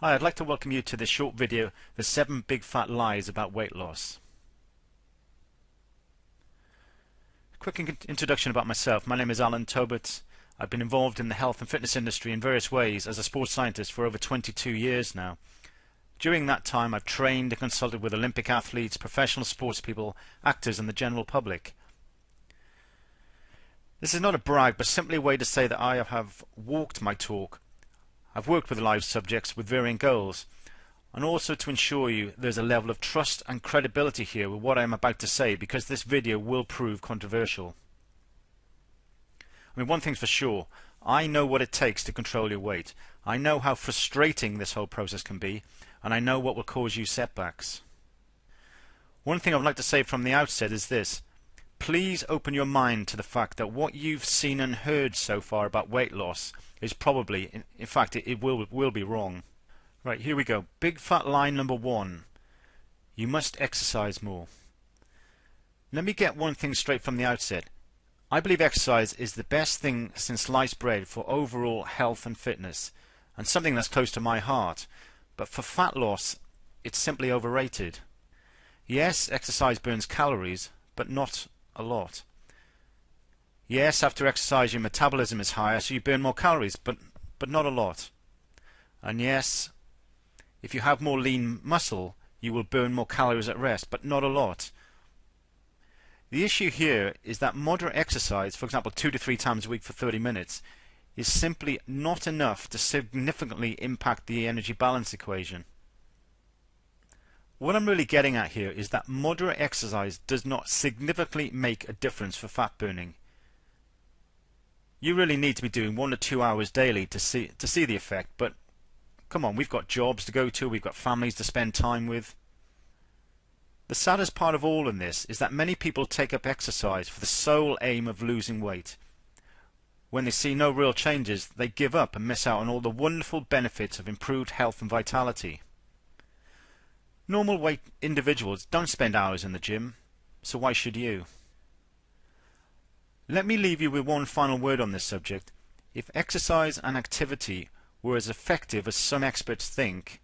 Hi, I'd like to welcome you to this short video, The 7 Big Fat Lies About Weight Loss. Quick introduction about myself. My name is Alan Tobert. I've been involved in the health and fitness industry in various ways as a sports scientist for over 22 years now. During that time I've trained and consulted with Olympic athletes, professional sports people, actors and the general public. This is not a brag, but simply a way to say that I have walked my talk. I've worked with live subjects with varying goals, and also to ensure you there's a level of trust and credibility here with what I'm about to say, because this video will prove controversial. I mean, one thing's for sure, I know what it takes to control your weight. I know how frustrating this whole process can be, and I know what will cause you setbacks. One thing I'd like to say from the outset is this: please open your mind to the fact that what you've seen and heard so far about weight loss is probably, in fact, it will be wrong. Right, here we go. Big fat lie number 1. You must exercise more. Let me get one thing straight from the outset. I believe exercise is the best thing since sliced bread for overall health and fitness, and something that's close to my heart. But for fat loss, it's simply overrated. Yes, exercise burns calories, but not a lot. Yes, after exercise your metabolism is higher, so you burn more calories, but not a lot. And yes, if you have more lean muscle, you will burn more calories at rest, but not a lot. The issue here is that moderate exercise, for example 2 to 3 times a week for 30 minutes, is simply not enough to significantly impact the energy balance equation. What I'm really getting at here is that moderate exercise does not significantly make a difference for fat burning. You really need to be doing 1 to 2 hours daily to see the effect, but come on, we've got jobs to go to, we've got families to spend time with. The saddest part of all in this is that many people take up exercise for the sole aim of losing weight. When they see no real changes, they give up and miss out on all the wonderful benefits of improved health and vitality. Normal weight individuals don't spend hours in the gym, so why should you? Let me leave you with one final word on this subject. If exercise and activity were as effective as some experts think,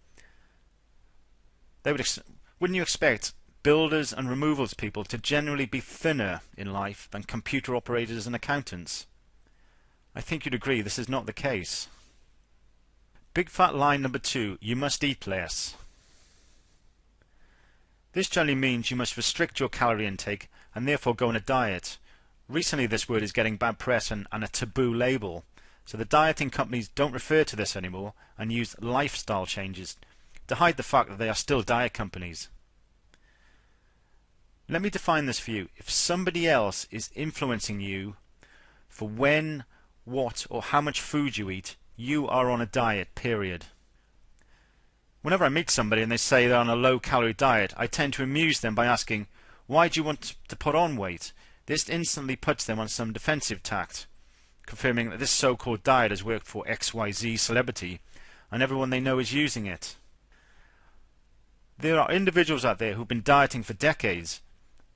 wouldn't you expect builders and removals people to generally be thinner in life than computer operators and accountants? I think you'd agree this is not the case. Big fat lie number 2, you must eat less. This generally means you must restrict your calorie intake and therefore go on a diet. Recently this word is getting bad press and a taboo label, so the dieting companies don't refer to this anymore and use lifestyle changes to hide the fact that they are still diet companies. Let me define this for you. If somebody else is influencing you for when, what or how much food you eat, you are on a diet, period. Whenever I meet somebody and they say they're on a low-calorie diet, I tend to amuse them by asking, why do you want to put on weight? This instantly puts them on some defensive tact, confirming that this so-called diet has worked for XYZ celebrity and everyone they know is using it. There are individuals out there who've been dieting for decades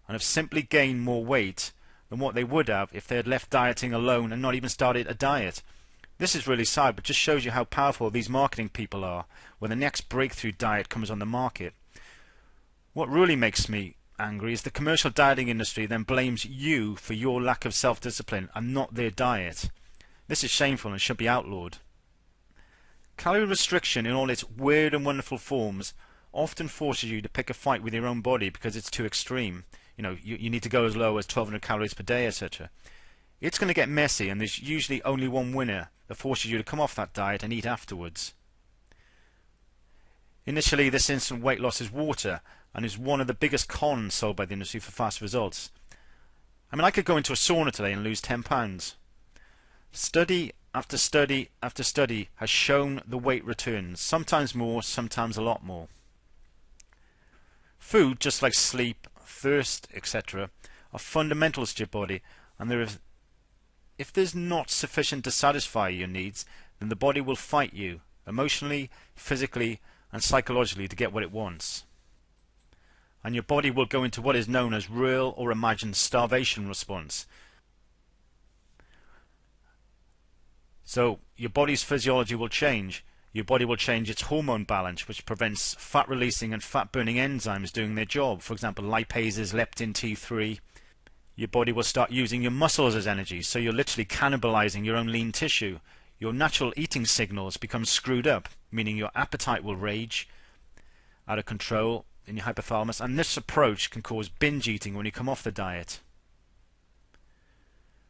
and have simply gained more weight than what they would have if they had left dieting alone and not even started a diet. This is really sad, but just shows you how powerful these marketing people are when the next breakthrough diet comes on the market. What really makes me angry is the commercial dieting industry then blames you for your lack of self-discipline and not their diet. This is shameful and should be outlawed. Calorie restriction in all its weird and wonderful forms often forces you to pick a fight with your own body because it's too extreme. You know, you need to go as low as 1200 calories per day, etc. It's going to get messy, and there's usually only one winner that forces you to come off that diet and eat afterwards. Initially, this instant weight loss is water, and is one of the biggest cons sold by the industry for fast results. I mean, I could go into a sauna today and lose 10 pounds. Study after study after study has shown the weight returns, sometimes more, sometimes a lot more. Food, just like sleep, thirst, etc., are fundamentals to your body, and if there's not sufficient to satisfy your needs, then the body will fight you, emotionally, physically, and psychologically to get what it wants. And your body will go into what is known as real or imagined starvation response. So your body's physiology will change. Your body will change its hormone balance, which prevents fat releasing and fat burning enzymes doing their job. For example, lipases, leptin, T3. Your body will start using your muscles as energy, so you're literally cannibalizing your own lean tissue. Your natural eating signals become screwed up, meaning your appetite will rage out of control in your hypothalamus, and this approach can cause binge eating when you come off the diet.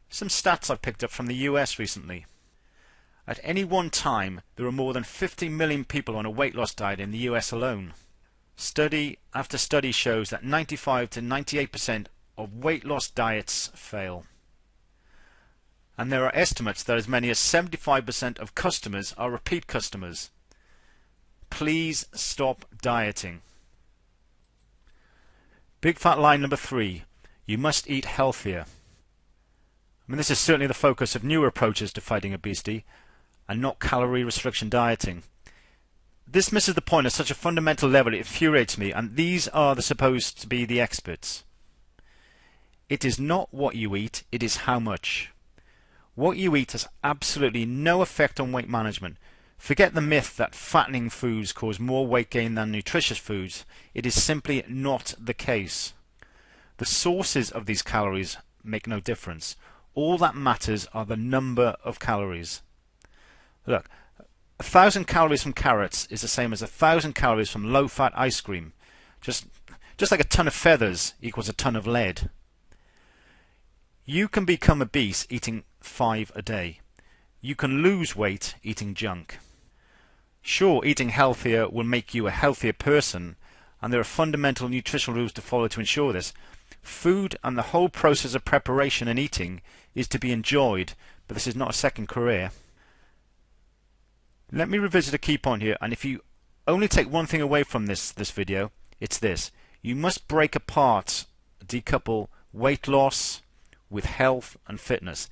Some stats I've picked up from the US recently. At any one time, there are more than 50 million people on a weight loss diet in the US alone. Study after study shows that 95 to 98% of weight loss diets fail. And there are estimates that as many as 75% of customers are repeat customers. Please stop dieting. Big fat lie number 3. You must eat healthier. I mean, this is certainly the focus of newer approaches to fighting obesity, and not calorie restriction dieting. This misses the point at such a fundamental level it infuriates me, and these are supposed to be the experts. It is not what you eat, it is how much. What you eat has absolutely no effect on weight management. Forget the myth that fattening foods cause more weight gain than nutritious foods. It is simply not the case. The sources of these calories make no difference. All that matters are the number of calories. Look, 1,000 calories from carrots is the same as 1,000 calories from low-fat ice cream. Just like a ton of feathers equals a ton of lead. You can become obese eating 5 a day. You can lose weight eating junk. Sure, eating healthier will make you a healthier person, and there are fundamental nutritional rules to follow to ensure this. Food and the whole process of preparation and eating is to be enjoyed, but this is not a second career. Let me revisit a key point here, and if you only take one thing away from this video, it's this. You must break apart, decouple weight loss with health and fitness.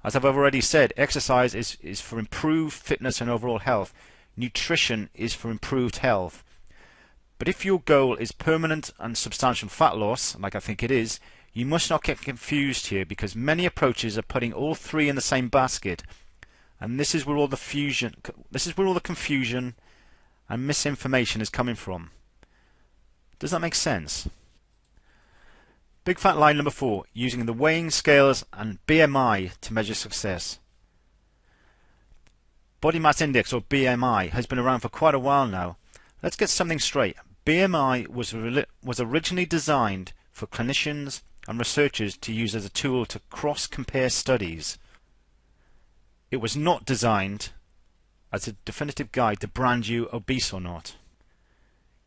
As I've already said, exercise is for improved fitness and overall health. Nutrition is for improved health. But if your goal is permanent and substantial fat loss, like I think it is, you must not get confused here, because many approaches are putting all three in the same basket, and this is where all the confusion and misinformation is coming from. Does that make sense? Big fat lie number 4, using the weighing scales and BMI to measure success. Body mass index, or BMI, has been around for quite a while now. Let's get something straight. BMI was originally designed for clinicians and researchers to use as a tool to cross-compare studies. It was not designed as a definitive guide to brand you obese or not.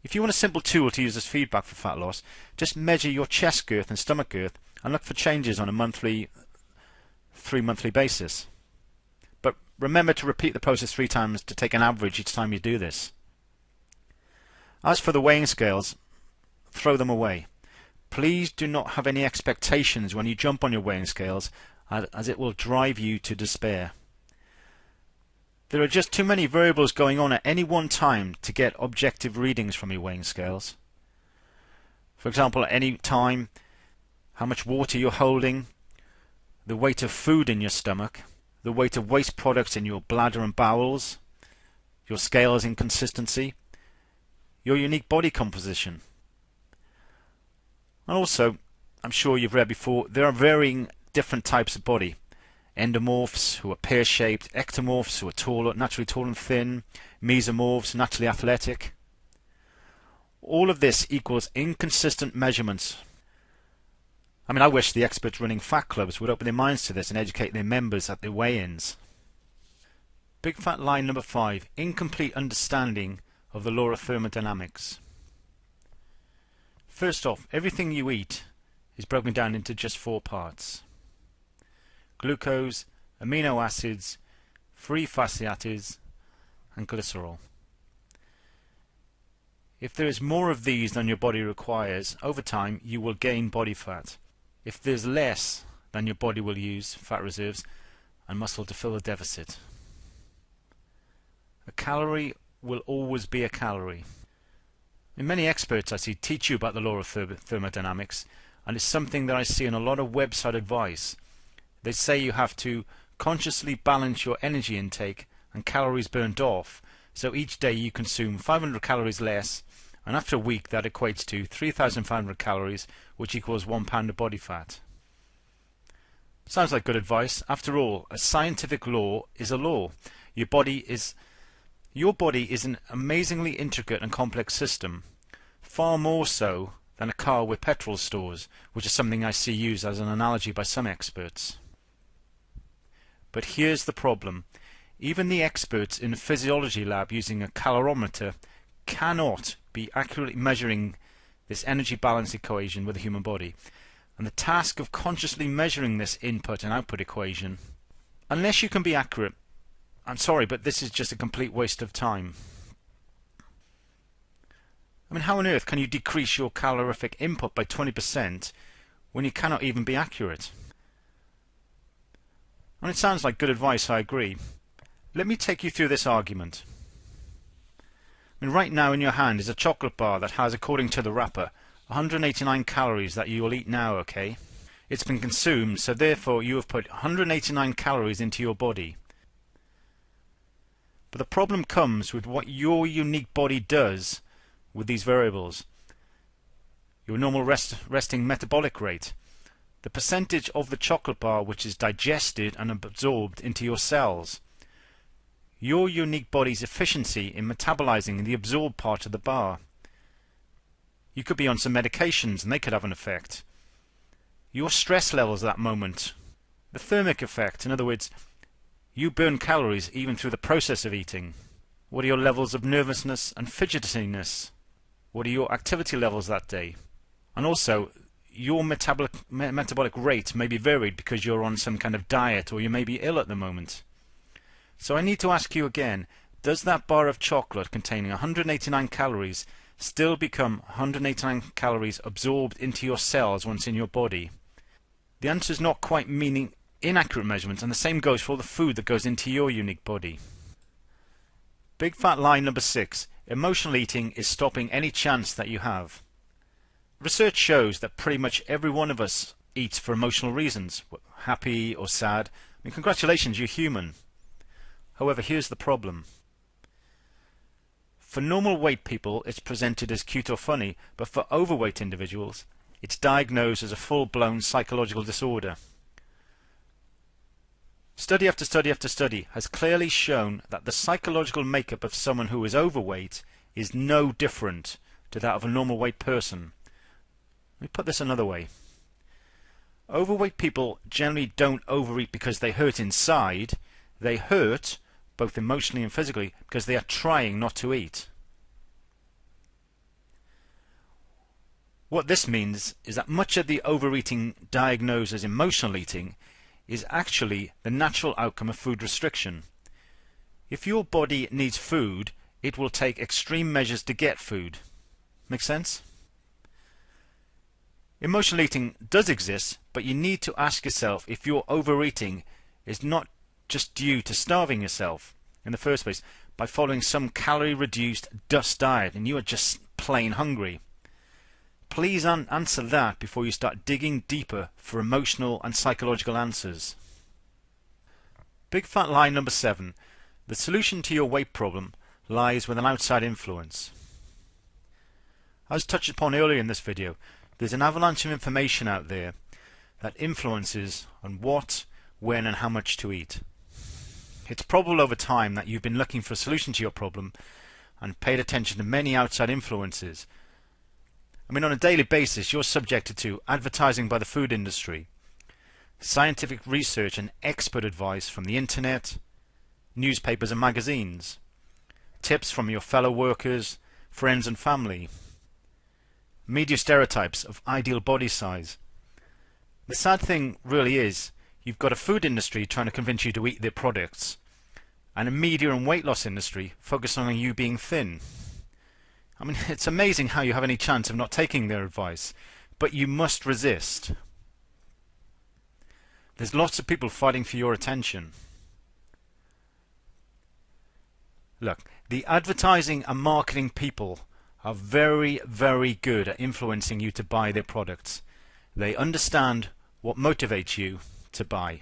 If you want a simple tool to use as feedback for fat loss, just measure your chest girth and stomach girth and look for changes on a 3-monthly basis. But remember to repeat the process 3 times to take an average each time you do this. As for the weighing scales, throw them away. Please do not have any expectations when you jump on your weighing scales, as it will drive you to despair. There are just too many variables going on at any one time to get objective readings from your weighing scales. For example, at any time, how much water you're holding, the weight of food in your stomach, the weight of waste products in your bladder and bowels, your scales inconsistency, your unique body composition. And also, I'm sure you've read before, there are varying different types of body. Endomorphs, who are pear-shaped, ectomorphs, who are taller, naturally tall and thin, mesomorphs, naturally athletic. All of this equals inconsistent measurements. I mean, I wish the experts running fat clubs would open their minds to this and educate their members at their weigh-ins. Big fat lie number 5, incomplete understanding of the law of thermodynamics. First off, everything you eat is broken down into just 4 parts. Glucose, amino acids, free fatty acids, and glycerol. If there is more of these than your body requires, over time you will gain body fat. If there's less, then your body will use fat reserves and muscle to fill the deficit. A calorie will always be a calorie. And many experts I see teach you about the law of thermodynamics, and it's something that I see in a lot of website advice. They say you have to consciously balance your energy intake and calories burned off So each day you consume 500 calories less, and after a week that equates to 3,500 calories, which equals 1 pound of body fat. Sounds like good advice. After all, a scientific law is a law. Your body is an amazingly intricate and complex system, far more so than a car with petrol stores, which is something I see used as an analogy by some experts. But here's the problem. Even the experts in a physiology lab using a calorimeter cannot be accurately measuring this energy balance equation with the human body. And the task of consciously measuring this input and output equation, unless you can be accurate, I'm sorry, but this is just a complete waste of time. I mean, how on earth can you decrease your calorific input by 20% when you cannot even be accurate? And it sounds like good advice, I agree. Let me take you through this argument. I mean, right now in your hand is a chocolate bar that has, according to the wrapper, 189 calories that you will eat now, okay? It's been consumed, so therefore you have put 189 calories into your body. But the problem comes with what your unique body does with these variables. Your normal resting metabolic rate, the percentage of the chocolate bar which is digested and absorbed into your cells, your unique body's efficiency in metabolizing the absorbed part of the bar. You could be on some medications and they could have an effect. Your stress levels at that moment, the thermic effect, in other words, you burn calories even through the process of eating. What are your levels of nervousness and fidgetiness? What are your activity levels that day? And also, your metabolic rate may be varied because you're on some kind of diet or you may be ill at the moment. So I need to ask you again, does that bar of chocolate containing 189 calories still become 189 calories absorbed into your cells once in your body? The answer is not quite, meaning inaccurate measurements, and the same goes for all the food that goes into your unique body. Big fat lie number 6. Emotional eating is stopping any chance that you have. Research shows that pretty much every one of us eats for emotional reasons, happy or sad. I mean, congratulations, you're human. However, here's the problem. For normal weight people, it's presented as cute or funny, but for overweight individuals, it's diagnosed as a full-blown psychological disorder. Study after study after study has clearly shown that the psychological makeup of someone who is overweight is no different to that of a normal weight person. Let me put this another way. Overweight people generally don't overeat because they hurt inside. They hurt, both emotionally and physically, because they are trying not to eat. What this means is that much of the overeating diagnosed as emotional eating is actually the natural outcome of food restriction. If your body needs food, it will take extreme measures to get food. Make sense? Emotional eating does exist, but you need to ask yourself if your overeating is not just due to starving yourself in the first place by following some calorie-reduced dust diet and you are just plain hungry. Please answer that before you start digging deeper for emotional and psychological answers. Big fat lie number 7. The solution to your weight problem lies with an outside influence. As touched upon earlier in this video, there's an avalanche of information out there that influences on what, when and how much to eat. It's probable over time that you've been looking for a solution to your problem and paid attention to many outside influences. I mean, on a daily basis, you're subjected to advertising by the food industry, scientific research and expert advice from the internet, newspapers and magazines, tips from your fellow workers, friends and family, media stereotypes of ideal body size. The sad thing really is, you've got a food industry trying to convince you to eat their products, and a media and weight loss industry focusing on you being thin. I mean, it's amazing how you have any chance of not taking their advice, but you must resist. There's lots of people fighting for your attention. Look, the advertising and marketing people are very, very good at influencing you to buy their products. They understand what motivates you to buy.